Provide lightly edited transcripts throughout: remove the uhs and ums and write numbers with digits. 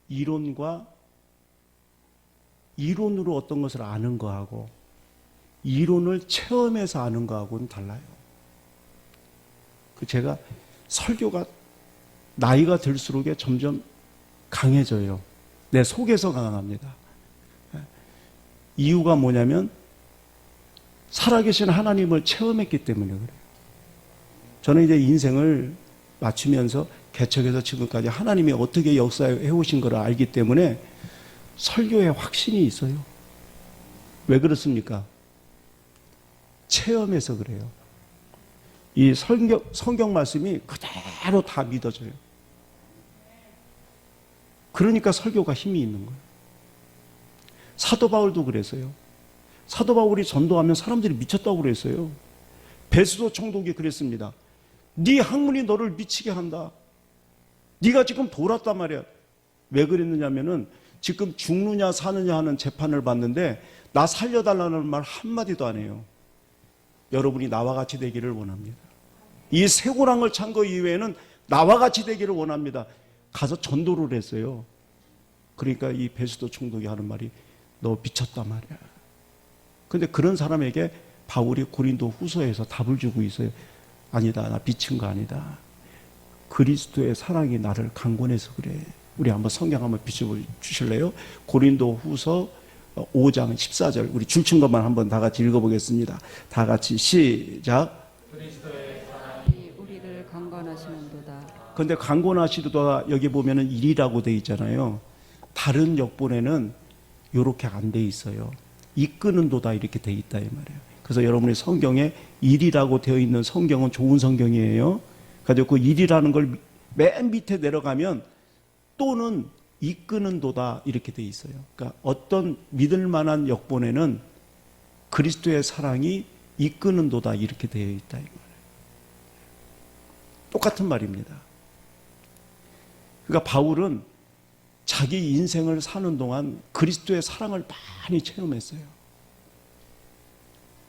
이론으로 어떤 것을 아는 거하고 이론을 체험해서 아는 거하고는 달라요. 제가 설교가 나이가 들수록 점점 강해져요. 내 속에서 강합니다. 이유가 뭐냐면 살아계신 하나님을 체험했기 때문에 그래요. 저는 이제 인생을 맞추면서 개척해서 지금까지 하나님이 어떻게 역사해 오신 걸 알기 때문에 설교에 확신이 있어요. 왜 그렇습니까? 체험해서 그래요. 이 성경 말씀이 그대로 다 믿어져요. 그러니까 설교가 힘이 있는 거예요. 사도 바울도 그랬어요. 사도 바울이 전도하면 사람들이 미쳤다고 그랬어요. 베스도 총독이 그랬습니다. 네 학문이 너를 미치게 한다. 네가 지금 돌았단 말이야. 왜 그랬느냐면은 지금 죽느냐 사느냐 하는 재판을 받는데 나 살려달라는 말 한마디도 안 해요. 여러분이 나와 같이 되기를 원합니다. 이 쇠고랑을 찬 거 이외에는 나와 같이 되기를 원합니다. 가서 전도를 했어요. 그러니까 이 베스도 총독이 하는 말이 너 미쳤단 말이야. 근데 그런 사람에게 바울이 고린도 후서에서 답을 주고 있어요. 아니다, 나 미친 거 아니다. 그리스도의 사랑이 나를 강권해서 그래. 우리 한번 성경 한번 비춰주실래요? 고린도 후서 5장 14절 우리 줄친 것만 한번 다 같이 읽어보겠습니다. 다 같이 시작. 그리스도의 사랑이 우리를 강권하시는도다. 그런데 강권하시도다 여기 보면은 일이라고 돼 있잖아요. 다른 역본에는 이렇게 안 돼 있어요. 이끄는도다 이렇게 돼 있다 이 말이에요. 그래서 여러분의 성경에 일이라고 되어 있는 성경은 좋은 성경이에요. 그래서 그 일이라는 걸 맨 밑에 내려가면 또는 이끄는도다 이렇게 돼 있어요. 그러니까 어떤 믿을 만한 역본에는 그리스도의 사랑이 이끄는도다 이렇게 되어 있다 이 말이에요. 똑같은 말입니다. 그러니까 바울은 자기 인생을 사는 동안 그리스도의 사랑을 많이 체험했어요.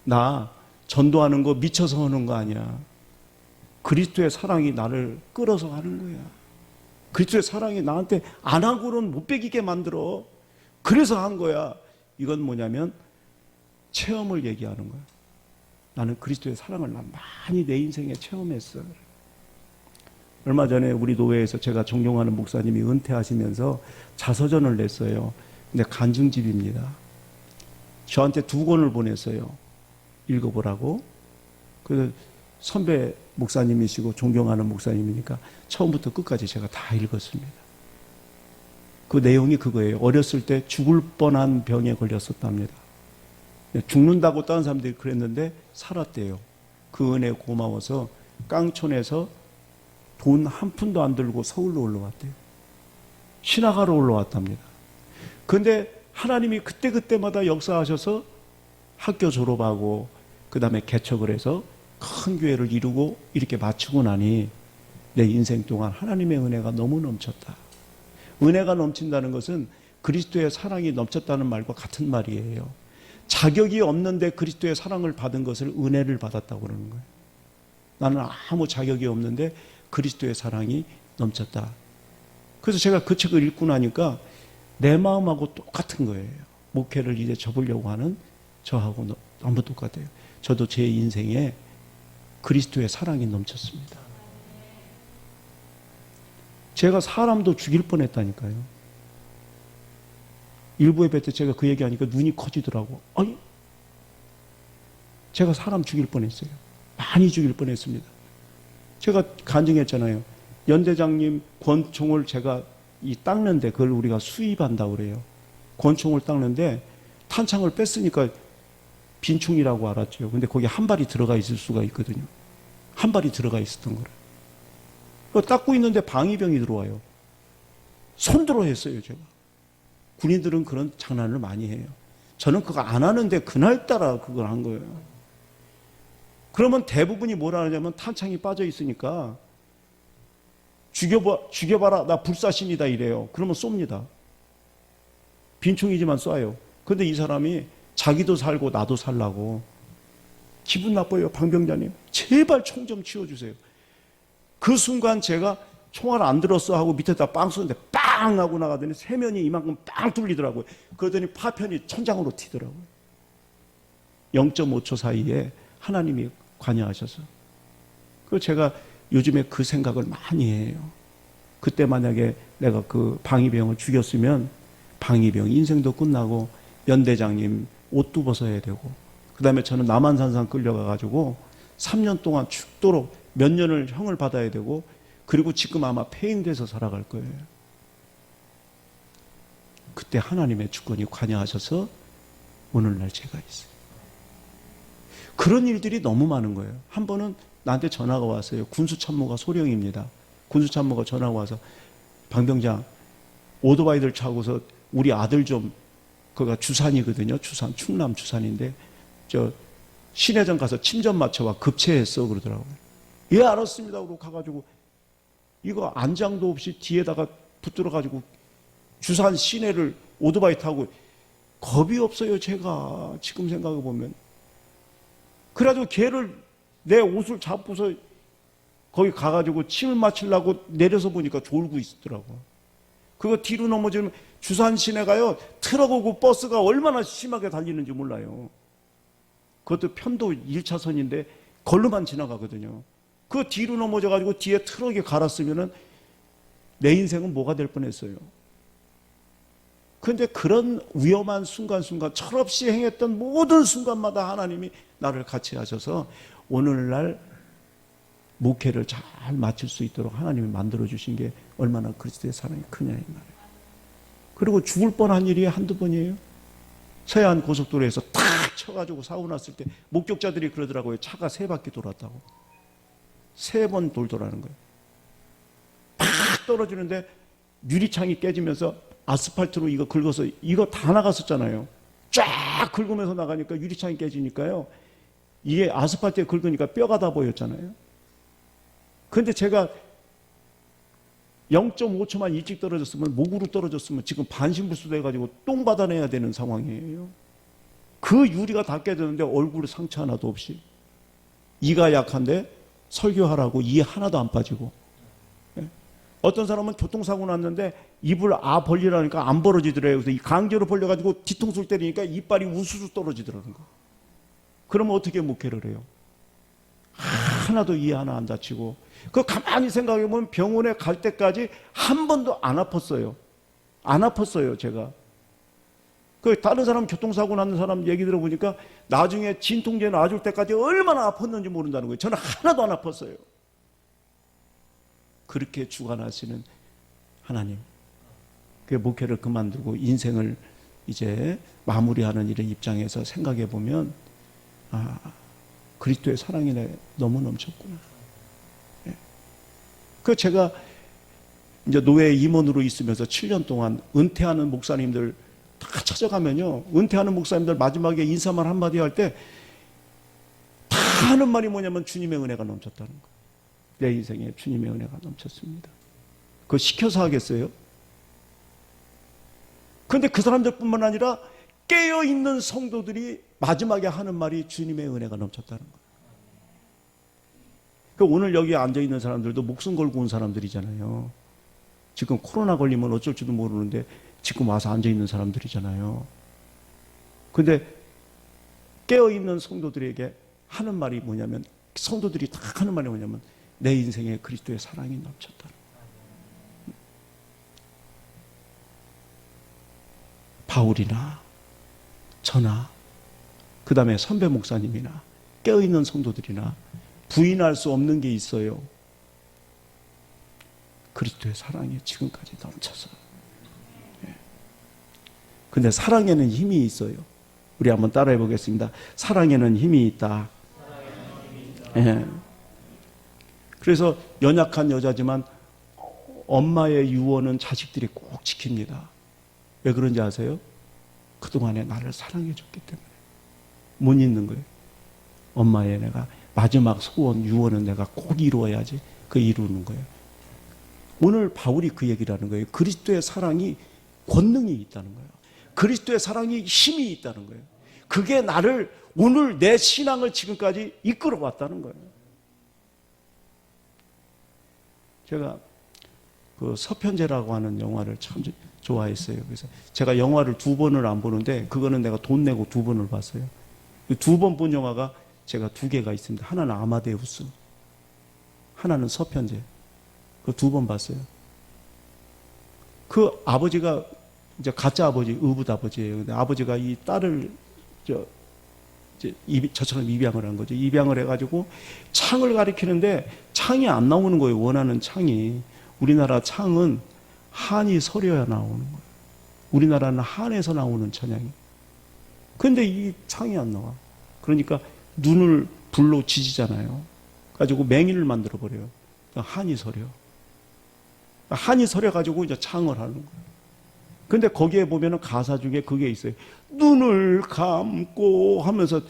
나 전도하는 거 미쳐서 하는 거 아니야. 그리스도의 사랑이 나를 끌어서 하는 거야. 그리스도의 사랑이 나한테 안 하고는 못 배기게 만들어. 그래서 한 거야. 이건 뭐냐면 체험을 얘기하는 거야. 나는 그리스도의 사랑을 많이 내 인생에 체험했어. 얼마 전에 우리 교회에서 제가 존경하는 목사님이 은퇴하시면서 자서전을 냈어요. 근데 간증집입니다. 저한테 2권을 보냈어요. 읽어보라고. 그래서 선배 목사님이시고 존경하는 목사님이니까 처음부터 끝까지 제가 다 읽었습니다. 그 내용이 그거예요. 어렸을 때 죽을 뻔한 병에 걸렸었답니다. 죽는다고 다른 사람들이 그랬는데 살았대요. 그 은혜에 고마워서 깡촌에서 돈 한 푼도 안 들고 서울로 올라왔대요. 신학하러 올라왔답니다. 그런데 하나님이 그때그때마다 역사하셔서 학교 졸업하고 그 다음에 개척을 해서 큰 교회를 이루고 이렇게 마치고 나니 내 인생 동안 하나님의 은혜가 너무 넘쳤다. 은혜가 넘친다는 것은 그리스도의 사랑이 넘쳤다는 말과 같은 말이에요. 자격이 없는데 그리스도의 사랑을 받은 것을 은혜를 받았다고 그러는 거예요. 나는 아무 자격이 없는데 그리스도의 사랑이 넘쳤다. 그래서 제가 그 책을 읽고 나니까 내 마음하고 똑같은 거예요. 목회를 이제 접으려고 하는 저하고 너무 똑같아요. 저도 제 인생에 그리스도의 사랑이 넘쳤습니다. 제가 사람도 죽일 뻔했다니까요. 일부 예배 때 제가 그 얘기하니까 눈이 커지더라고. 아니, 제가 사람 죽일 뻔했어요. 많이 죽일 뻔했습니다. 제가 간증했잖아요. 연대장님 권총을 제가 닦는데 그걸 우리가 수입한다고 그래요. 권총을 닦는데 탄창을 뺐으니까 빈충이라고 알았죠. 근데 거기 한 발이 들어가 있을 수가 있거든요. 한 발이 들어가 있었던 거를. 닦고 있는데 방위병이 들어와요. 손들어 했어요, 제가. 군인들은 그런 장난을 많이 해요. 저는 그거 안 하는데 그날따라 그걸 한 거예요. 그러면 대부분이 뭐라 하냐면 탄창이 빠져 있으니까 죽여봐라, 나 불사신이다 이래요. 그러면 쏩니다. 빈충이지만 쏴요. 그런데 이 사람이 자기도 살고 나도 살라고. 기분 나빠요. 방병자님 제발 총 좀 치워주세요. 그 순간 제가 총알 안 들었어 하고 밑에다 빵 쏘는데 빵 하고 나가더니 세면이 이만큼 빵 뚫리더라고요. 그러더니 파편이 천장으로 튀더라고요. 0.5초 사이에 하나님이 관여하셔서. 그 제가 요즘에 그 생각을 많이 해요. 그때 만약에 내가 그 방위병을 죽였으면 방위병 인생도 끝나고 연대장님 옷도 벗어야 되고, 그 다음에 저는 남한산상 끌려가가지고 3년 동안 죽도록 몇 년을 형을 받아야 되고, 그리고 지금 아마 폐인돼서 살아갈 거예요. 그때 하나님의 주권이 관여하셔서 오늘날 제가 있어요. 그런 일들이 너무 많은 거예요. 한 번은 나한테 전화가 왔어요. 군수참모가 소령입니다. 군수참모가 전화가 와서 방병장 오토바이들 차고서 우리 아들 좀, 그가 주산이거든요. 주산, 충남 주산인데 저 신해전 가서 침전 맞춰와 급체했어 그러더라고요. 예 알았습니다. 그러고 가가지고 이거 안장도 없이 뒤에다가 붙들어가지고 주산 시내를 오토바이 타고, 겁이 없어요 제가 지금 생각해 보면. 그래가지고 걔를 내 옷을 잡고서 거기 가가지고 침을 맞추려고 내려서 보니까 졸고 있더라고. 그거 뒤로 넘어지면 주산 시내가요, 트럭하고 버스가 얼마나 심하게 달리는지 몰라요. 그것도 편도 1차선인데 걸로만 지나가거든요. 그 뒤로 넘어져가지고 뒤에 트럭이 갈았으면은 내 인생은 뭐가 될 뻔했어요. 그런데 그런 위험한 순간순간, 철없이 행했던 모든 순간마다 하나님이 나를 같이 하셔서 오늘날 목회를 잘 마칠 수 있도록 하나님이 만들어주신 게 얼마나 그리스도의 사랑이 크냐 이 말이에요. 그리고 죽을 뻔한 일이 한두 번이에요. 서해안 고속도로에서 탁 쳐가지고 사고 났을 때 목격자들이 그러더라고요. 차가 3바퀴 돌았다고. 3번 돌더라는 거예요. 팍 떨어지는데 유리창이 깨지면서 아스팔트로 이거 긁어서 이거 다 나갔었잖아요. 쫙 긁으면서 나가니까 유리창이 깨지니까요. 이게 아스팔트에 긁으니까 뼈가 다 보였잖아요. 그런데 제가 0.5초만 일찍 떨어졌으면, 목으로 떨어졌으면 지금 반신불수 돼가지고 똥 받아내야 되는 상황이에요. 그 유리가 다 깨졌는데 얼굴에 상처 하나도 없이. 이가 약한데 설교하라고 이 하나도 안 빠지고. 어떤 사람은 교통사고 났는데 입을 벌리라니까 안 벌어지더래요. 그래서 강제로 벌려가지고 뒤통수를 때리니까 이빨이 우수수 떨어지더라는 거. 그러면 어떻게 목회를 해요? 하나도 이 하나 안 다치고. 그 가만히 생각해보면 병원에 갈 때까지 한 번도 안 아팠어요. 안 아팠어요 제가. 그 다른 사람 교통사고 나는 사람 얘기 들어보니까 나중에 진통제 놔줄 때까지 얼마나 아팠는지 모른다는 거예요. 저는 하나도 안 아팠어요. 그렇게 주관하시는 하나님, 그 목회를 그만두고 인생을 이제 마무리하는 이런 입장에서 생각해 보면, 그리스도의 사랑이 너무 넘쳤구나. 예. 그 제가 이제 노예 임원으로 있으면서 7년 동안 은퇴하는 목사님들 다 찾아가면요, 은퇴하는 목사님들 마지막에 인사말 한마디 할 때 다 하는 말이 뭐냐면 주님의 은혜가 넘쳤다는 거. 내 인생에 주님의 은혜가 넘쳤습니다. 그거 시켜서 하겠어요? 그런데 그 사람들뿐만 아니라 깨어있는 성도들이 마지막에 하는 말이 주님의 은혜가 넘쳤다는 거예요. 그러니까 오늘 여기 앉아있는 사람들도 목숨 걸고 온 사람들이잖아요. 지금 코로나 걸리면 어쩔 줄도 모르는데 지금 와서 앉아있는 사람들이잖아요. 그런데 깨어있는 성도들에게 하는 말이 뭐냐면, 성도들이 다 하는 말이 뭐냐면, 내 인생에 그리스도의 사랑이 넘쳤다. 바울이나 저나 그 다음에 선배 목사님이나 깨어있는 성도들이나 부인할 수 없는 게 있어요. 그리스도의 사랑이 지금까지 넘쳐서. 근데 사랑에는 힘이 있어요. 우리 한번 따라해 보겠습니다. 사랑에는 힘이 있다. 예. 그래서 연약한 여자지만 엄마의 유언은 자식들이 꼭 지킵니다. 왜 그런지 아세요? 그동안에 나를 사랑해 줬기 때문에. 못 잊는 거예요. 엄마의 내가 마지막 소원, 유언은 내가 꼭 이루어야지. 그 이루는 거예요. 오늘 바울이 그 얘기를 하는 거예요. 그리스도의 사랑이 권능이 있다는 거예요. 그리스도의 사랑이 힘이 있다는 거예요. 그게 나를, 오늘 내 신앙을 지금까지 이끌어 왔다는 거예요. 제가 그 서편제라고 하는 영화를 참 좋아했어요. 그래서 제가 영화를 2번을 안 보는데 그거는 내가 돈 내고 2번을 봤어요. 2번 본 영화가 제가 2개가 있습니다. 하나는 아마데우스, 하나는 서편제. 그 2번 봤어요. 그 아버지가 이제 가짜 아버지, 의붓 아버지예요. 근데 아버지가 이 딸을 저처럼 입양을 한 거죠. 입양을 해가지고 창을 가리키는데 창이 안 나오는 거예요. 원하는 창이. 우리나라 창은 한이 서려야 나오는 거예요. 우리나라는 한에서 나오는 찬양이. 근데 이 창이 안 나와. 그러니까 눈을 불로 지지잖아요. 가지고 맹인을 만들어 버려요. 한이 서려. 한이 서려 가지고 이제 창을 하는 거예요. 근데 거기에 보면은 가사 중에 그게 있어요. 눈을 감고 하면서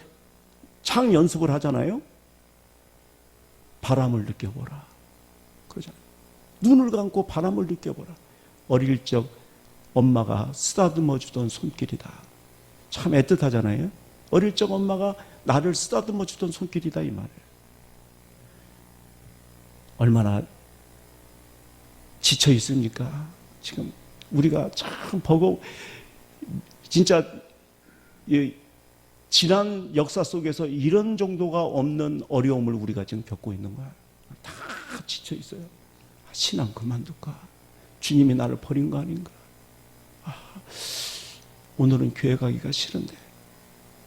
창 연습을 하잖아요. 바람을 느껴보라. 그러잖아요. 눈을 감고 바람을 느껴보라. 어릴 적 엄마가 쓰다듬어 주던 손길이다. 참 애틋하잖아요. 어릴 적 엄마가 나를 쓰다듬어 주던 손길이다 이 말이에요. 얼마나 지쳐 있습니까? 지금 우리가 참 버거워. 진짜 지난 역사 속에서 이런 정도가 없는 어려움을 우리가 지금 겪고 있는 거야. 다 지쳐 있어요. 신앙 그만둘까? 주님이 나를 버린 거 아닌가? 오늘은 교회 가기가 싫은데.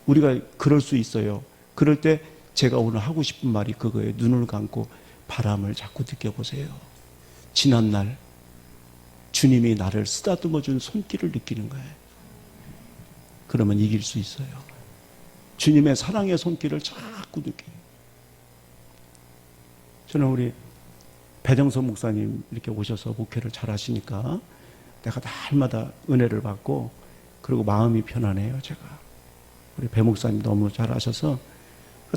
우리가 그럴 수 있어요. 그럴 때 제가 오늘 하고 싶은 말이 그거예요. 눈을 감고 바람을 자꾸 느껴보세요. 지난날 주님이 나를 쓰다듬어 준 손길을 느끼는 거예요. 그러면 이길 수 있어요. 주님의 사랑의 손길을 자꾸 느껴요. 저는 우리 배정서 목사님 이렇게 오셔서 목회를 잘 하시니까 내가 날마다 은혜를 받고 그리고 마음이 편안해요. 제가 우리 배 목사님 너무 잘 하셔서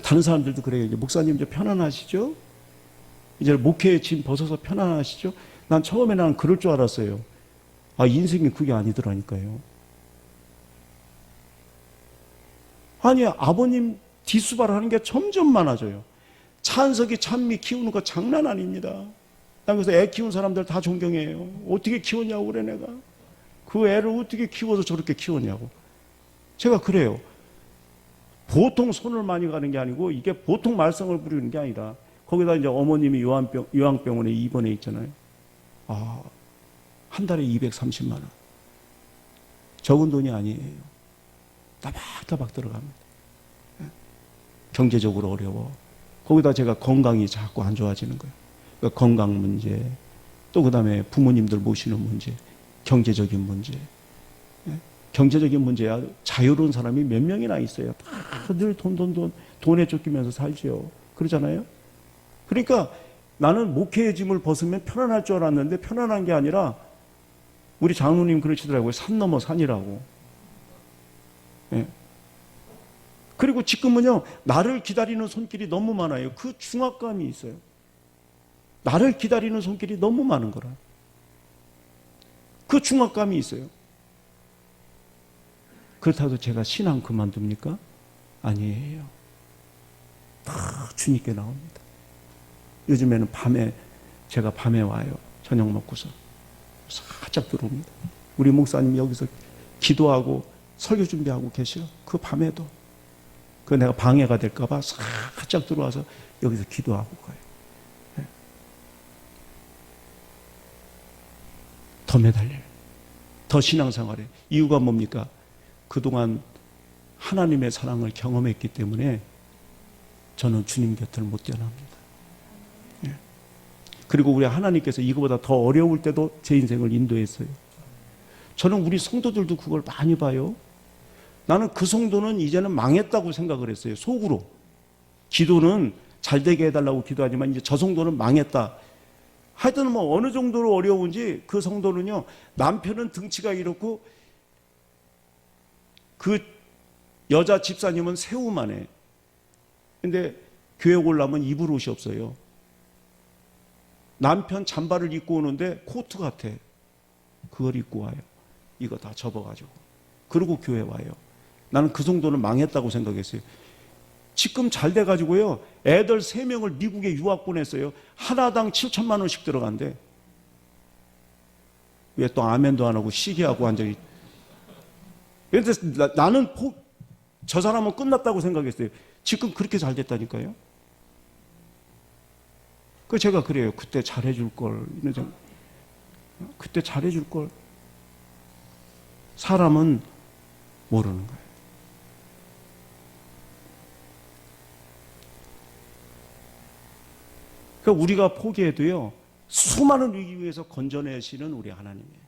다른 사람들도 그래요. 이제 목사님 이제 편안하시죠? 이제 목회의 짐 벗어서 편안하시죠? 난 처음에 난 그럴 줄 알았어요. 인생이 그게 아니더라니까요. 아니, 아버님 뒷수발하는 게 점점 많아져요. 찬석이 찬미 키우는 거 장난 아닙니다. 난 그래서 애 키운 사람들 다 존경해요. 어떻게 키웠냐고 그래 내가. 그 애를 어떻게 키워서 저렇게 키웠냐고. 제가 그래요. 보통 손을 많이 가는 게 아니고 이게 보통 말썽을 부리는 게 아니라 거기다 이제 어머님이 요양병원에 입원해 있잖아요. 한 달에 230만 원. 적은 돈이 아니에요. 따박따박 들어갑니다. 경제적으로 어려워. 거기다 제가 건강이 자꾸 안 좋아지는 거예요. 그러니까 건강 문제, 또 그 다음에 부모님들 모시는 문제, 경제적인 문제. 경제적인 문제야 자유로운 사람이 몇 명이나 있어요. 다들 돈에 쫓기면서 살죠. 그러잖아요. 그러니까 나는 목회의 짐을 벗으면 편안할 줄 알았는데 편안한 게 아니라 우리 장로님 그러시더라고요. 산 넘어 산이라고. 그리고 지금은요, 나를 기다리는 손길이 너무 많아요. 그 중압감이 있어요. 나를 기다리는 손길이 너무 많은 거라. 그 중압감이 있어요. 그렇다고 제가 신앙 그만둡니까? 아니에요. 다 주님께 나옵니다. 요즘에는 제가 밤에 와요. 저녁 먹고서. 살짝 들어옵니다. 우리 목사님이 여기서 기도하고 설교 준비하고 계셔. 그 밤에도. 그 내가 방해가 될까봐 살짝 들어와서 여기서 기도하고 가요. 더 매달려요. 더 신앙생활에. 이유가 뭡니까? 그동안 하나님의 사랑을 경험했기 때문에 저는 주님 곁을 못 떠납니다. 그리고 우리 하나님께서 이거보다 더 어려울 때도 제 인생을 인도했어요. 저는 우리 성도들도 그걸 많이 봐요. 나는 그 성도는 이제는 망했다고 생각을 했어요. 속으로. 기도는 잘 되게 해달라고 기도하지만 이제 저 성도는 망했다. 하여튼 뭐 어느 정도로 어려운지 그 성도는요, 남편은 등치가 이렇고 그 여자 집사님은 새우만 해. 근데 교회 오려면 입을 옷이 없어요. 남편 잠바를 입고 오는데 코트 같아. 그걸 입고 와요. 이거 다 접어가지고. 그리고 교회 와요. 나는 그 정도는 망했다고 생각했어요. 지금 잘 돼가지고요, 애들 3명을 미국에 유학 보냈어요. 하나당 7천만 원씩 들어간대. 왜 또 아멘도 안 하고 시기하고 완전히. 그런데 나는 저 사람은 끝났다고 생각했어요. 지금 그렇게 잘 됐다니까요. 그 제가 그래요. 그때 잘해줄 걸. 그때 잘해줄 걸. 사람은 모르는 거예요. 그러니까 우리가 포기해도요, 수많은 위기 위에서 건져내시는 우리 하나님이에요.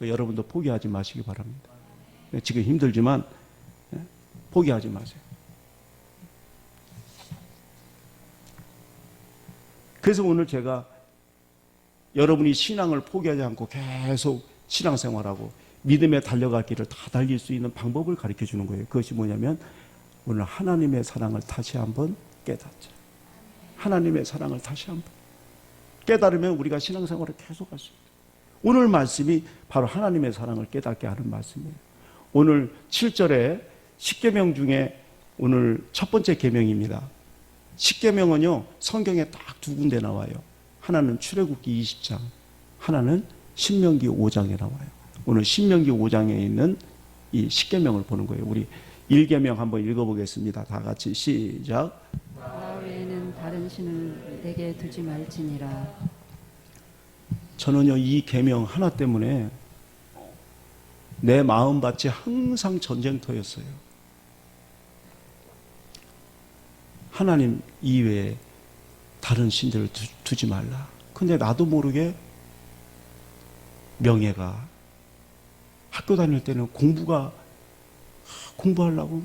여러분도 포기하지 마시기 바랍니다. 지금 힘들지만 포기하지 마세요. 그래서 오늘 제가 여러분이 신앙을 포기하지 않고 계속 신앙생활하고 믿음에 달려갈 길을 다 달릴 수 있는 방법을 가르쳐 주는 거예요. 그것이 뭐냐면 오늘 하나님의 사랑을 다시 한번 깨닫자. 하나님의 사랑을 다시 한번 깨달으면 우리가 신앙생활을 계속할 수 있다. 오늘 말씀이 바로 하나님의 사랑을 깨닫게 하는 말씀이에요. 오늘 7절에 10계명 중에 오늘 첫 번째 계명입니다. 10계명은요 성경에 딱 두 군데 나와요. 하나는 출애굽기 20장, 하나는 신명기 5장에 나와요. 오늘 신명기 5장에 있는 이 10계명을 보는 거예요. 우리 1계명 한번 읽어보겠습니다. 다 같이 시작. 나 외에는 다른 신을 내게 두지 말지니라. 저는요 이 계명 하나 때문에 내 마음밭이 항상 전쟁터였어요. 하나님 이외에 다른 신들을 두지 말라. 근데 나도 모르게 명예가, 학교 다닐 때는 공부하려고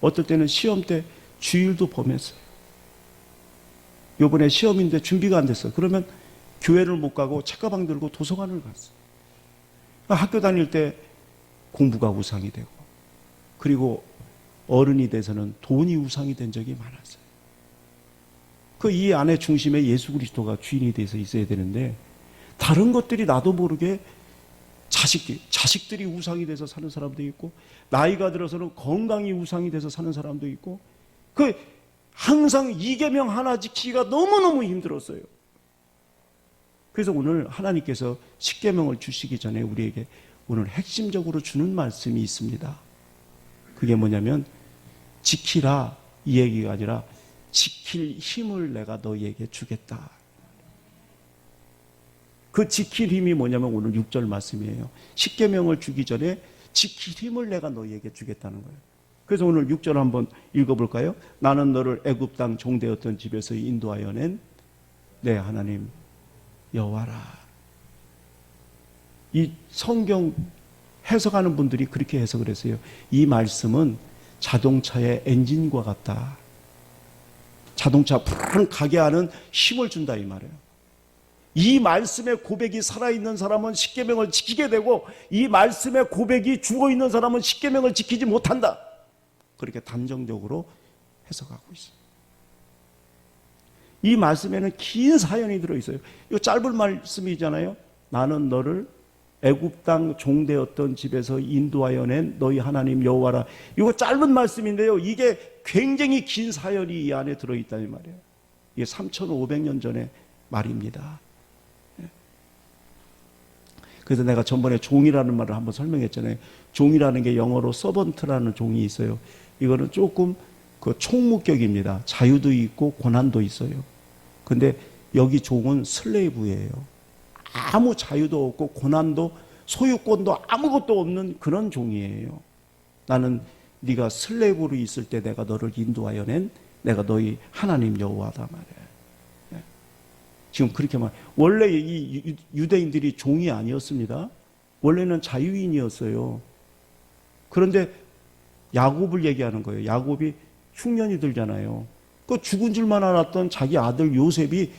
어떨 때는 시험 때 주일도 범했어요. 요번에 시험인데 준비가 안 됐어요. 그러면 교회를 못 가고 책가방 들고 도서관을 갔어요. 학교 다닐 때 공부가 우상이 되고, 그리고 어른이 돼서는 돈이 우상이 된 적이 많았어요. 이 안에 중심에 예수 그리스도가 주인이 돼서 있어야 되는데, 다른 것들이 나도 모르게 자식들이 우상이 돼서 사는 사람도 있고, 나이가 들어서는 건강이 우상이 돼서 사는 사람도 있고, 항상 이 계명 하나 지키기가 너무너무 힘들었어요. 그래서 오늘 하나님께서 10계명을 주시기 전에 우리에게 오늘 핵심적으로 주는 말씀이 있습니다. 그게 뭐냐면 지키라 이 얘기가 아니라 지킬 힘을 내가 너희에게 주겠다. 그 지킬 힘이 뭐냐면 오늘 6절 말씀이에요. 10계명을 주기 전에 지킬 힘을 내가 너희에게 주겠다는 거예요. 그래서 오늘 6절 한번 읽어볼까요? 나는 너를 애굽 땅 종되었던 집에서 인도하여 낸 내 하나님 여호와라. 이 성경 해석하는 분들이 그렇게 해석을 했어요. 이 말씀은 자동차의 엔진과 같다. 자동차 푸르르 가게 하는 힘을 준다 이 말이에요. 이 말씀의 고백이 살아있는 사람은 10계명을 지키게 되고, 이 말씀의 고백이 죽어있는 사람은 10계명을 지키지 못한다. 그렇게 단정적으로 해석하고 있어요. 이 말씀에는 긴 사연이 들어있어요. 이거 짧은 말씀이잖아요. 나는 너를 애굽 땅 종되었던 집에서 인도하여 낸 너희 하나님 여호와라. 이거 짧은 말씀인데요, 이게 굉장히 긴 사연이 이 안에 들어있다는 말이에요. 이게 3500년 전의 말입니다. 그래서 내가 전번에 종이라는 말을 한번 설명했잖아요. 종이라는 게 영어로 서번트라는 종이 있어요. 이거는 조금 총무격입니다. 자유도 있고 고난도 있어요. 근데 여기 종은 슬레이브예요. 아무 자유도 없고 고난도 소유권도 아무것도 없는 그런 종이에요. 나는 네가 슬레이브로 있을 때 내가 너를 인도하여 낸 내가 너희 하나님 여호와다 말이에요. 지금 그렇게 원래 이 유대인들이 종이 아니었습니다. 원래는 자유인이었어요. 그런데 야곱을 얘기하는 거예요. 야곱이 흉년이 들잖아요. 그 죽은 줄만 알았던 자기 아들 요셉이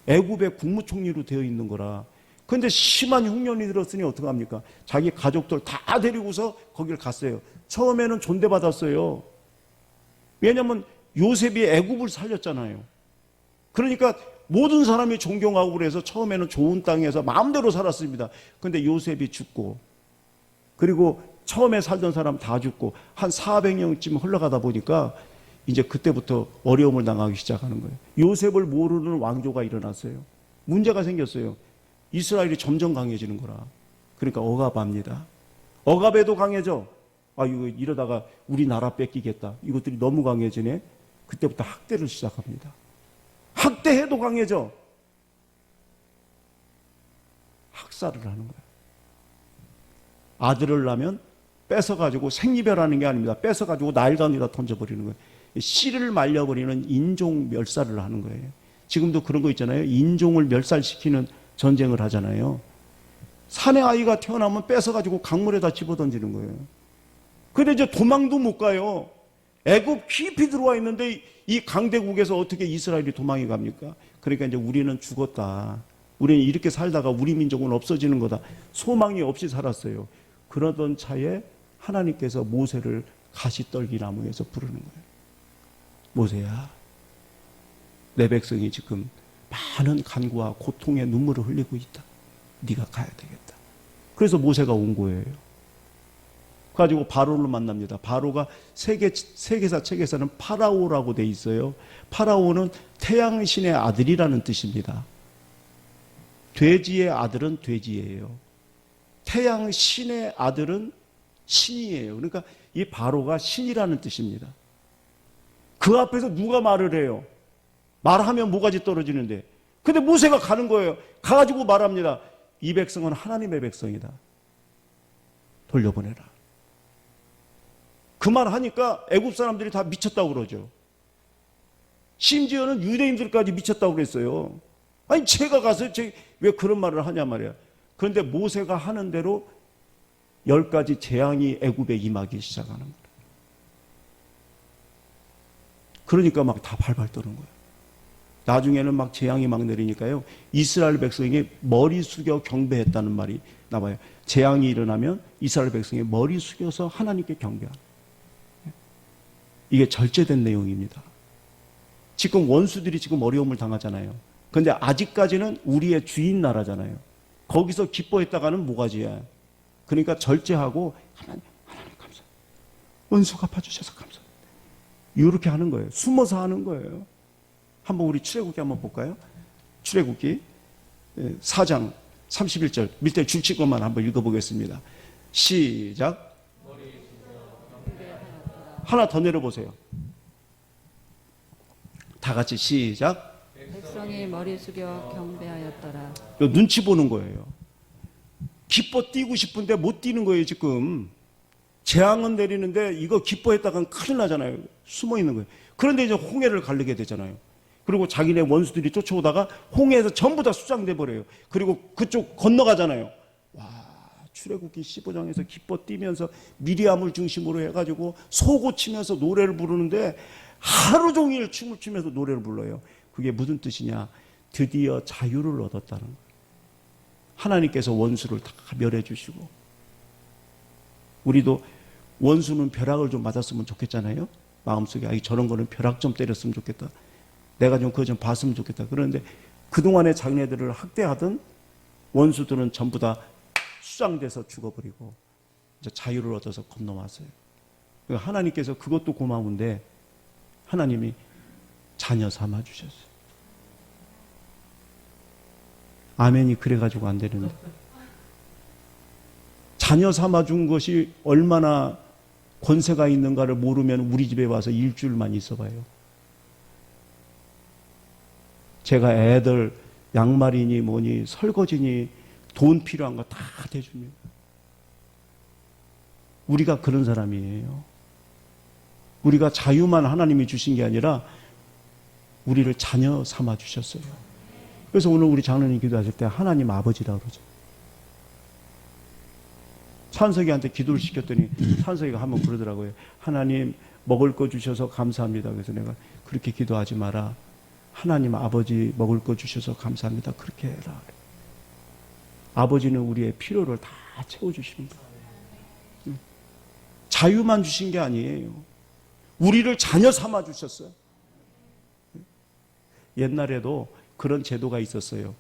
애굽의 국무총리로 되어 있는 거라. 그런데 심한 흉년이 들었으니 어떡합니까? 자기 가족들 다 데리고서 거길 갔어요. 처음에는 존대받았어요. 왜냐하면 요셉이 애굽을 살렸잖아요. 그러니까 모든 사람이 존경하고 그래서 처음에는 좋은 땅에서 마음대로 살았습니다. 그런데 요셉이 죽고, 그리고 처음에 살던 사람 다 죽고 한 400년쯤 흘러가다 보니까 이제 그때부터 어려움을 당하기 시작하는 거예요. 요셉을 모르는 왕조가 일어났어요. 문제가 생겼어요. 이스라엘이 점점 강해지는 거라. 그러니까 억압합니다. 억압에도 강해져. 아, 이거 이러다가 우리나라 뺏기겠다. 이것들이 너무 강해지네. 그때부터 학대를 시작합니다. 학대해도 강해져. 학살을 하는 거예요. 아들을 낳으면 뺏어가지고 생리별하는 게 아닙니다. 뺏어가지고 나일강에다 던져버리는 거예요. 씨를 말려버리는 인종 멸살을 하는 거예요. 지금도 그런 거 있잖아요. 인종을 멸살시키는 전쟁을 하잖아요. 산의 아이가 태어나면 뺏어가지고 강물에다 집어던지는 거예요. 근데 이제 도망도 못 가요. 애굽 깊이 들어와 있는데 이 강대국에서 어떻게 이스라엘이 도망이 갑니까? 그러니까 이제 우리는 죽었다. 우리는 이렇게 살다가 우리 민족은 없어지는 거다. 소망이 없이 살았어요. 그러던 차에 하나님께서 모세를 가시떨기 나무에서 부르는 거예요. 모세야, 내 백성이 지금 많은 간구와 고통의 눈물을 흘리고 있다. 네가 가야 되겠다. 그래서 모세가 온 거예요. 가지고 바로를 만납니다. 바로가 세계사 책에서는 파라오라고 돼 있어요. 파라오는 태양신의 아들이라는 뜻입니다. 돼지의 아들은 돼지예요. 태양신의 아들은 신이에요. 그러니까 이 바로가 신이라는 뜻입니다. 그 앞에서 누가 말을 해요? 말하면 뭐가지 떨어지는데. 근데 모세가 가는 거예요. 가가지고 말합니다. 이 백성은 하나님의 백성이다. 돌려보내라. 그 말 하니까 애굽 사람들이 다 미쳤다고 그러죠. 심지어는 유대인들까지 미쳤다고 그랬어요. 아니 제가 가서 왜 그런 말을 하냐 말이야. 그런데 모세가 하는 대로 10가지 재앙이 애굽에 임하기 시작하는 거예요. 그러니까 막 다 발발 떠는 거예요. 나중에는 막 재앙이 막 내리니까요. 이스라엘 백성이 머리 숙여 경배했다는 말이 나와요. 재앙이 일어나면 이스라엘 백성이 머리 숙여서 하나님께 경배하는 거예요. 이게 절제된 내용입니다. 지금 원수들이 지금 어려움을 당하잖아요. 그런데 아직까지는 우리의 주인 나라잖아요. 거기서 기뻐했다가는 모가지야. 그러니까 절제하고 하나님 감사합니다. 원수 갚아주셔서 감사합니다. 이렇게 하는 거예요. 숨어서 하는 거예요. 한번 우리 출애굽기 한번 볼까요? 출애굽기 4장 31절 밑에 줄칠 것만 한번 읽어보겠습니다. 시작. 하나 더 내려보세요. 다 같이 시작. 백성이 머리 숙여 경배하였더라. 이거 눈치 보는 거예요. 기뻐 뛰고 싶은데 못 뛰는 거예요 지금. 재앙은 내리는데 이거 기뻐했다간 큰일 나잖아요. 숨어 있는 거예요. 그런데 이제 홍해를 가르게 되잖아요. 그리고 자기네 원수들이 쫓아오다가 홍해에서 전부 다 수장돼 버려요. 그리고 그쪽 건너가잖아요. 와, 출애굽기 15장에서 기뻐 뛰면서 미리암을 중심으로 해가지고 소고 치면서 노래를 부르는데 하루 종일 춤을 추면서 노래를 불러요. 그게 무슨 뜻이냐? 드디어 자유를 얻었다는 거예요. 하나님께서 원수를 다 멸해 주시고, 우리도 원수는 벼락을 좀 맞았으면 좋겠잖아요. 마음속에 저런 거는 벼락 좀 때렸으면 좋겠다. 내가 좀 그거 좀 봤으면 좋겠다. 그런데 그동안에 자기네들을 학대하던 원수들은 전부 다 수장돼서 죽어버리고 이제 자유를 얻어서 건너왔어요. 하나님께서 그것도 고마운데 하나님이 자녀 삼아 주셨어요. 아멘이 그래가지고 안 되는데, 자녀 삼아 준 것이 얼마나 권세가 있는가를 모르면 우리 집에 와서 일주일만 있어봐요. 제가 애들 양말이니 뭐니 설거지니 돈 필요한 거 다 대줍니다. 우리가 그런 사람이에요. 우리가 자유만 하나님이 주신 게 아니라 우리를 자녀 삼아 주셨어요. 그래서 오늘 우리 장로님 기도하실 때 하나님 아버지라고 그러죠. 찬석이한테 기도를 시켰더니 찬석이가 한번 그러더라고요. 하나님 먹을 거 주셔서 감사합니다. 그래서 내가 그렇게 기도하지 마라. 하나님 아버지 먹을 거 주셔서 감사합니다. 그렇게 해라. 아버지는 우리의 필요를 다 채워주십니다. 자유만 주신 게 아니에요. 우리를 자녀 삼아 주셨어요. 옛날에도 그런 제도가 있었어요.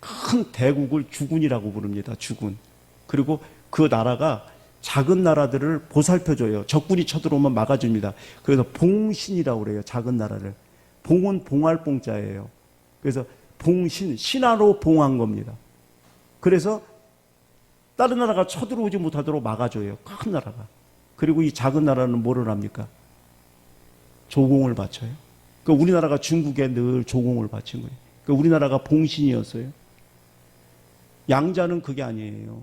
큰 대국을 주군이라고 부릅니다. 주군. 그리고 그 나라가 작은 나라들을 보살펴줘요. 적군이 쳐들어오면 막아줍니다. 그래서 봉신이라고 그래요. 작은 나라를. 봉은 봉할 봉자예요. 그래서 봉신, 신하로 봉한 겁니다. 그래서 다른 나라가 쳐들어오지 못하도록 막아줘요. 큰 나라가. 그리고 이 작은 나라는 뭐를 합니까? 조공을 바쳐요. 그러니까 우리나라가 중국에 늘 조공을 바친 거예요. 그러니까 우리나라가 봉신이었어요. 양자는 그게 아니에요.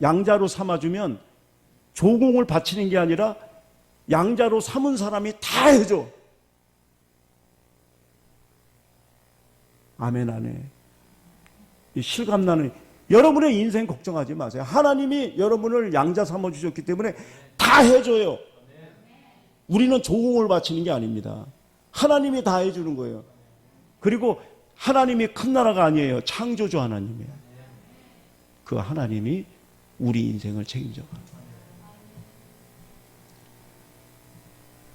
양자로 삼아주면 조공을 바치는 게 아니라 양자로 삼은 사람이 다 해줘. 아멘, 아멘. 이 실감나는, 여러분의 인생 걱정하지 마세요. 하나님이 여러분을 양자 삼아주셨기 때문에 다 해줘요. 우리는 조공을 바치는 게 아닙니다. 하나님이 다 해주는 거예요. 그리고 하나님이 큰 나라가 아니에요. 창조주 하나님이에요. 그 하나님이 우리 인생을 책임져 가.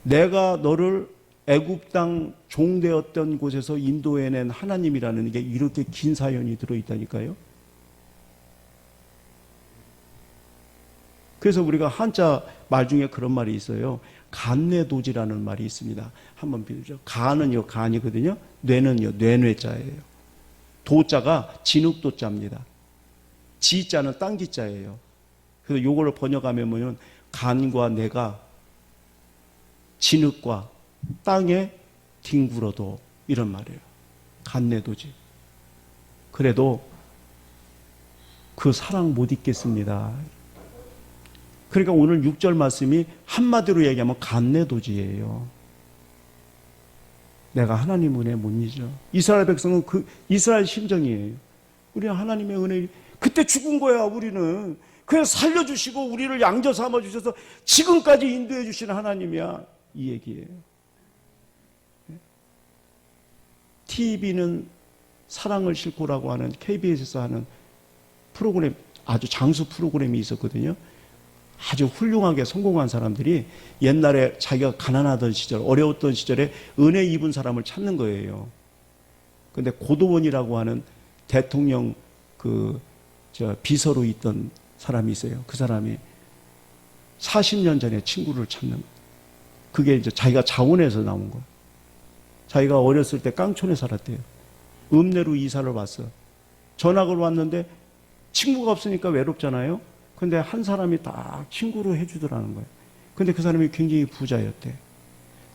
내가 너를 애굽 땅 종되었던 곳에서 인도해낸 하나님이라는 게 이렇게 긴 사연이 들어있다니까요. 그래서 우리가 한자 말 중에 그런 말이 있어요. 간뇌도지라는 말이 있습니다. 한번 비유죠. 간은요, 간이거든요. 뇌는요, 뇌뇌자예요. 도자가 진흙도자입니다. 지자는 땅지자예요. 그래서 요거를 번역하면 뭐냐면 간과 뇌가 진흙과 땅에 뒹굴어도 이런 말이에요. 간뇌도지. 그래도 그 사랑 못 잊겠습니다. 그러니까 오늘 6절 말씀이 한마디로 얘기하면 간뇌도지예요. 내가 하나님 은혜 못 잊어. 이스라엘 백성은 그 이스라엘 심정이에요. 우리는 하나님의 은혜, 그때 죽은 거야 우리는. 그래서 살려주시고 우리를 양자 삼아주셔서 지금까지 인도해 주시는 하나님이야. 이 얘기예요. TV는 사랑을 싣고라고 하는 KBS에서 하는 프로그램, 아주 장수 프로그램이 있었거든요. 아주 훌륭하게 성공한 사람들이 옛날에 자기가 가난하던 시절, 어려웠던 시절에 은혜 입은 사람을 찾는 거예요. 근데 고도원이라고 하는 대통령 비서로 있던 사람이 있어요. 그 사람이 40년 전에 친구를 찾는 거예요. 그게 이제 자기가 자원에서 나온 거예요. 자기가 어렸을 때 깡촌에 살았대요. 읍내로 이사를 왔어. 전학을 왔는데 친구가 없으니까 외롭잖아요. 근데 한 사람이 딱 친구로 해주더라는 거예요. 근데 그 사람이 굉장히 부자였대.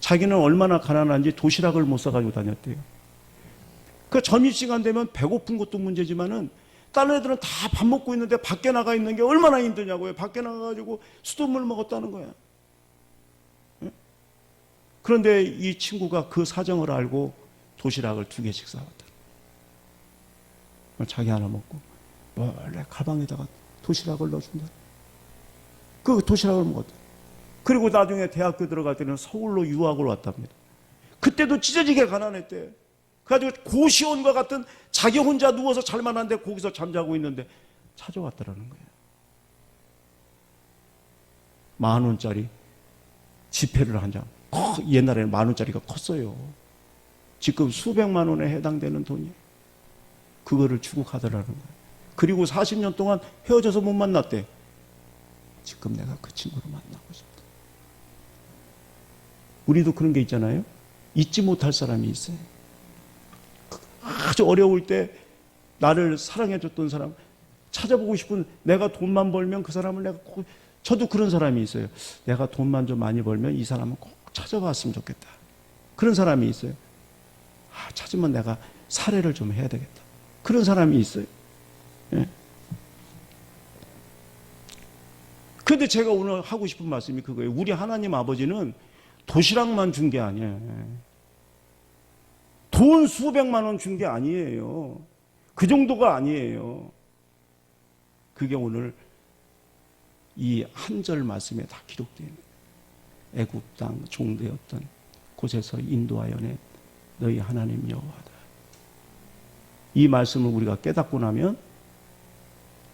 자기는 얼마나 가난한지 도시락을 못 사가지고 다녔대요. 그 점심시간 되면 배고픈 것도 문제지만은 다른 애들은 다 밥 먹고 있는데 밖에 나가 있는 게 얼마나 힘드냐고요. 밖에 나가가지고 수돗물 먹었다는 거야. 그런데 이 친구가 그 사정을 알고 도시락을 2개씩 사왔다. 자기 하나 먹고 원래 가방에다가 도시락을 넣어준다. 그 도시락을 먹었다. 그리고 나중에 대학교 들어갈 때는 서울로 유학을 왔답니다. 그때도 찢어지게 가난했대. 그래가지고 고시원과 같은 자기 혼자 누워서 잘만한데 거기서 잠자고 있는데 찾아왔더라는 거예요. 10,000원짜리 지폐를 한 장. 옛날에는 10,000원짜리가 컸어요. 지금 수백만 원에 해당되는 돈이. 그거를 주고 가더라는 거예요. 그리고 40년 동안 헤어져서 못 만났대. 지금 내가 그 친구를 만나고 싶다. 우리도 그런 게 있잖아요. 잊지 못할 사람이 있어요. 아주 어려울 때 나를 사랑해줬던 사람, 찾아보고 싶은, 내가 돈만 벌면 그 사람을 내가 꼭, 저도 그런 사람이 있어요. 내가 돈만 좀 많이 벌면 이 사람은 꼭 찾아봤으면 좋겠다. 그런 사람이 있어요. 찾으면 내가 살해를 좀 해야 되겠다. 그런 사람이 있어요. 예. 근데 제가 오늘 하고 싶은 말씀이 그거예요. 우리 하나님 아버지는 도시락만 준 게 아니에요. 돈 수백만 원 준 게 아니에요. 그 정도가 아니에요. 그게 오늘 이 한 절 말씀에 다 기록되어 있는 거예요. 애굽 땅 종되었던 곳에서 인도하여 낸 너희 하나님 여호와다. 이 말씀을 우리가 깨닫고 나면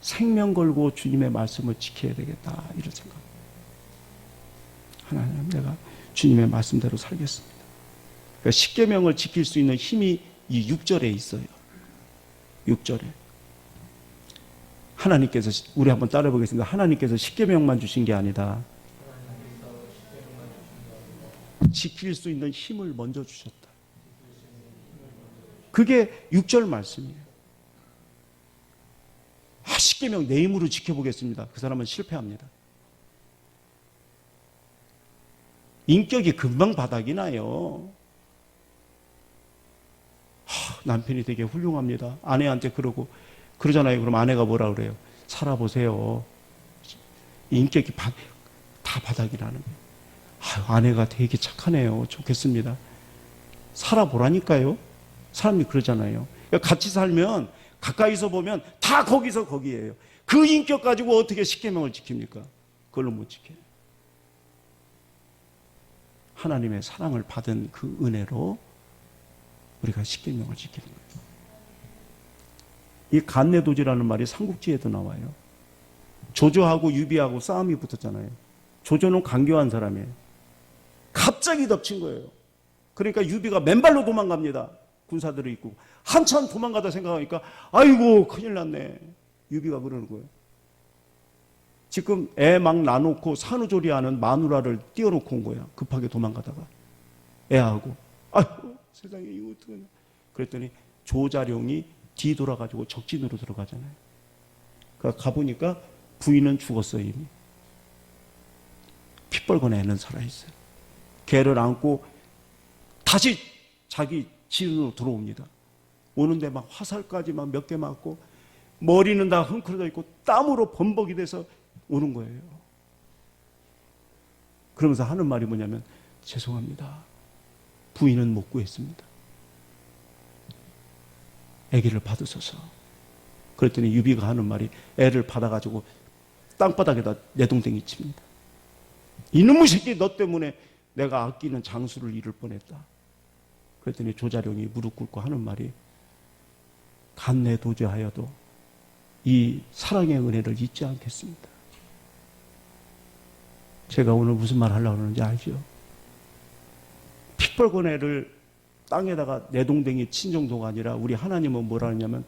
생명 걸고 주님의 말씀을 지켜야 되겠다, 이런 생각. 하나님, 내가 주님의 말씀대로 살겠습니다. 그러니까 십계명을 지킬 수 있는 힘이 이 6절에 있어요. 6절에 하나님께서, 우리 한번 따라 보겠습니다. 하나님께서 십계명만 주신 게 아니다. 지킬 수 있는 힘을 먼저 주셨다. 그게 6절 말씀이에요. 십계명 내 힘으로 지켜보겠습니다. 그 사람은 실패합니다. 인격이 금방 바닥이 나요. 남편이 되게 훌륭합니다. 아내한테 그러잖아요. 그럼 아내가 뭐라 그래요? 살아보세요. 인격이 다 바닥이 나는 거예요. 아내가 되게 착하네요. 좋겠습니다. 살아보라니까요. 사람이 그러잖아요. 그러니까 같이 살면 가까이서 보면 다 거기서 거기에요. 그 인격 가지고 어떻게 십계명을 지킵니까? 그걸로 못 지켜요. 하나님의 사랑을 받은 그 은혜로 우리가 십계명을 지키는 거예요. 이 간내도지라는 말이 삼국지에도 나와요. 조조하고 유비하고 싸움이 붙었잖아요. 조조는 간교한 사람이에요. 갑자기 덮친 거예요. 그러니까 유비가 맨발로 도망갑니다. 군사들을 입고. 한참 도망가다 생각하니까 아이고 큰일 났네. 유비가 그러는 거예요. 지금 애 막 놔놓고 산후조리하는 마누라를 띄워놓고 온 거야. 급하게 도망가다가 애하고. 아이고 세상에 이거 어떡하냐. 그랬더니 조자룡이 뒤돌아가지고 적진으로 들어가잖아요. 그러니까 가보니까 부인은 죽었어요. 이미. 피 뻘건 애는 살아있어요. 걔를 안고 다시 자기 집으로 들어옵니다. 오는데 막 화살까지 막 몇 개 맞고 머리는 다 흥크러져 있고 땀으로 범벅이 돼서 오는 거예요. 그러면서 하는 말이 뭐냐면 죄송합니다. 부인은 못 구했습니다. 아기를 받으소서. 그랬더니 유비가 하는 말이 애를 받아가지고 땅바닥에다 내동댕이 칩니다. 이놈의 새끼 너 때문에 내가 아끼는 장수를 잃을 뻔했다. 그랬더니 조자룡이 무릎 꿇고 하는 말이 간내도지하여도 이 사랑의 은혜를 잊지 않겠습니다. 제가 오늘 무슨 말 하려고 하는지 알죠? 핏벌건 애를 땅에다가 내동댕이 친 정도가 아니라 우리 하나님은 뭐라 하냐면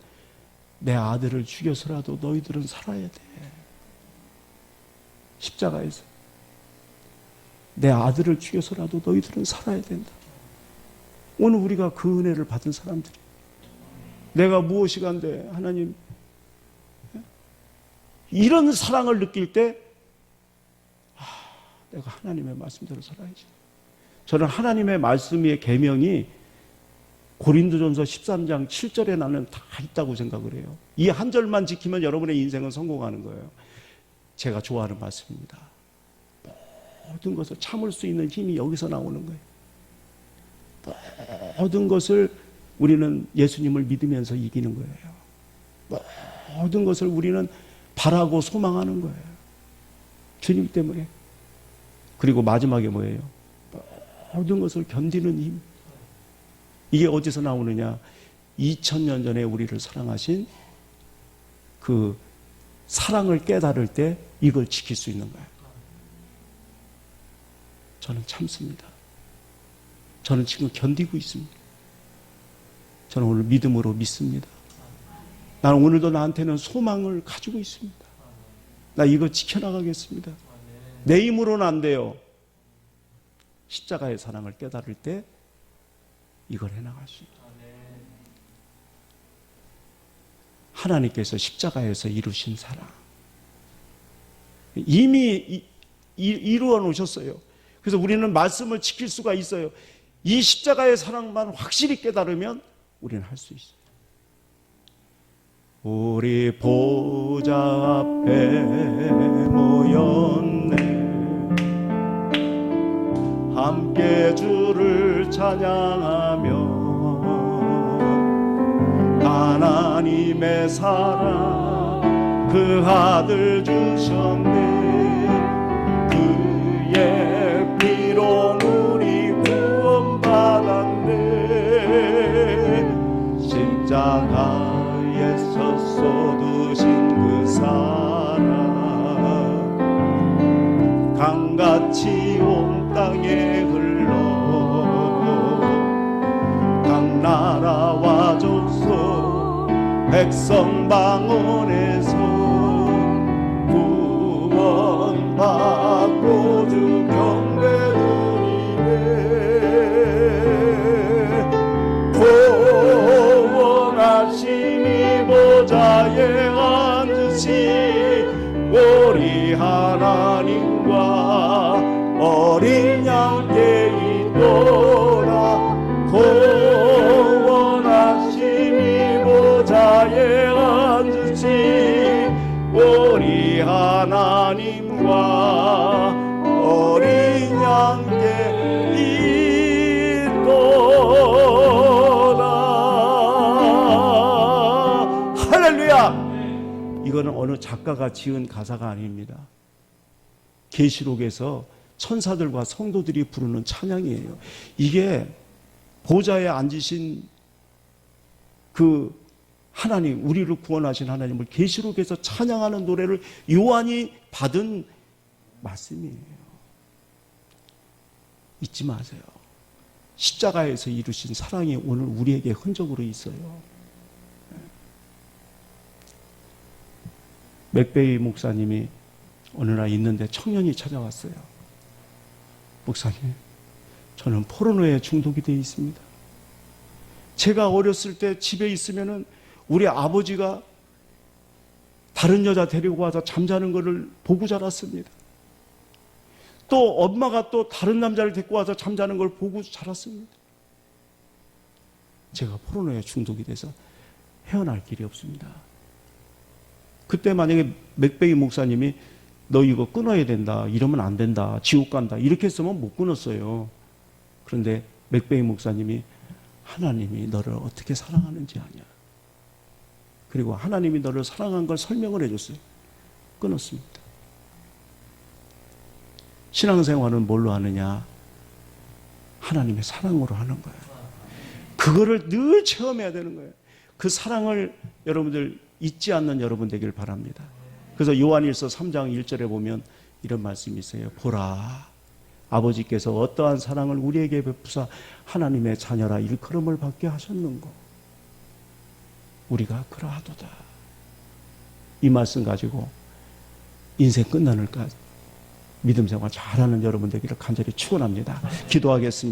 내 아들을 죽여서라도 너희들은 살아야 돼. 십자가에서 내 아들을 죽여서라도 너희들은 살아야 된다. 오늘 우리가 그 은혜를 받은 사람들이 내가 무엇이 간데 하나님 이런 사랑을 느낄 때 내가 하나님의 말씀대로 살아야지. 저는 하나님의 말씀의 계명이 고린도전서 13장 7절에 나는 다 있다고 생각을 해요. 이 한 절만 지키면 여러분의 인생은 성공하는 거예요. 제가 좋아하는 말씀입니다. 모든 것을 참을 수 있는 힘이 여기서 나오는 거예요. 모든 것을 우리는 예수님을 믿으면서 이기는 거예요. 모든 것을 우리는 바라고 소망하는 거예요. 주님 때문에. 그리고 마지막에 뭐예요? 모든 것을 견디는 힘. 이게 어디서 나오느냐? 2000년 전에 우리를 사랑하신 그 사랑을 깨달을 때 이걸 지킬 수 있는 거예요. 저는 참습니다. 저는 지금 견디고 있습니다. 저는 오늘 믿음으로 믿습니다. 나는 오늘도 나한테는 소망을 가지고 있습니다. 나 이거 지켜나가겠습니다. 내 힘으로는 안 돼요. 십자가의 사랑을 깨달을 때 이걸 해나갈 수 있다. 하나님께서 십자가에서 이루신 사랑 이미 이루어 놓으셨어요. 그래서 우리는 말씀을 지킬 수가 있어요. 이 십자가의 사랑만 확실히 깨달으면 우리는 할 수 있어요. 우리 보좌 앞에 모였네. 함께 주를 찬양하며 하나님의 사랑 그 아들 주셨네. 그의 피로 우리 구원받았네. 십자가에서 쏟으신 그 사랑 강같이 온 땅에 흘러 각 나라와 족속 백성 방언에서 구원받고 주 경배 드리네. 구원하심이 보좌에 앉으신 우리 하나님과 어린 양께 있도다. 고원하심이 보좌에 앉으시 우리 하나님과 어린 양께 있도다. 할렐루야. 이거는 어느 작가가 지은 가사가 아닙니다. 계시록에서 천사들과 성도들이 부르는 찬양이에요. 이게 보좌에 앉으신 그 하나님, 우리를 구원하신 하나님을 계시록에서 찬양하는 노래를 요한이 받은 말씀이에요. 잊지 마세요. 십자가에서 이루신 사랑이 오늘 우리에게 흔적으로 있어요. 맥베이 목사님이 어느 날 있는데 청년이 찾아왔어요. 목사님, 저는 포르노에 중독이 되어 있습니다. 제가 어렸을 때 집에 있으면은 우리 아버지가 다른 여자 데리고 와서 잠자는 것을 보고 자랐습니다. 또 엄마가 또 다른 남자를 데리고 와서 잠자는 걸 보고 자랐습니다. 제가 포르노에 중독이 돼서 헤어날 길이 없습니다. 그때 만약에 맥베이 목사님이 너 이거 끊어야 된다, 이러면 안 된다, 지옥 간다 이렇게 했으면 못 끊었어요. 그런데 맥베이 목사님이 하나님이 너를 어떻게 사랑하는지 아냐, 그리고 하나님이 너를 사랑한 걸 설명을 해줬어요. 끊었습니다. 신앙생활은 뭘로 하느냐? 하나님의 사랑으로 하는 거예요. 그거를 늘 체험해야 되는 거예요. 그 사랑을 여러분들 잊지 않는 여러분 되길 바랍니다. 그래서 요한일서 3장 1절에 보면 이런 말씀이 있어요. 보라, 아버지께서 어떠한 사랑을 우리에게 베푸사 하나님의 자녀라 일컬음을 받게 하셨는고 우리가 그러하도다. 이 말씀 가지고 인생 끝나는까 믿음 생활 잘하는 여러분 되기를 간절히 축원합니다. 기도하겠습니다.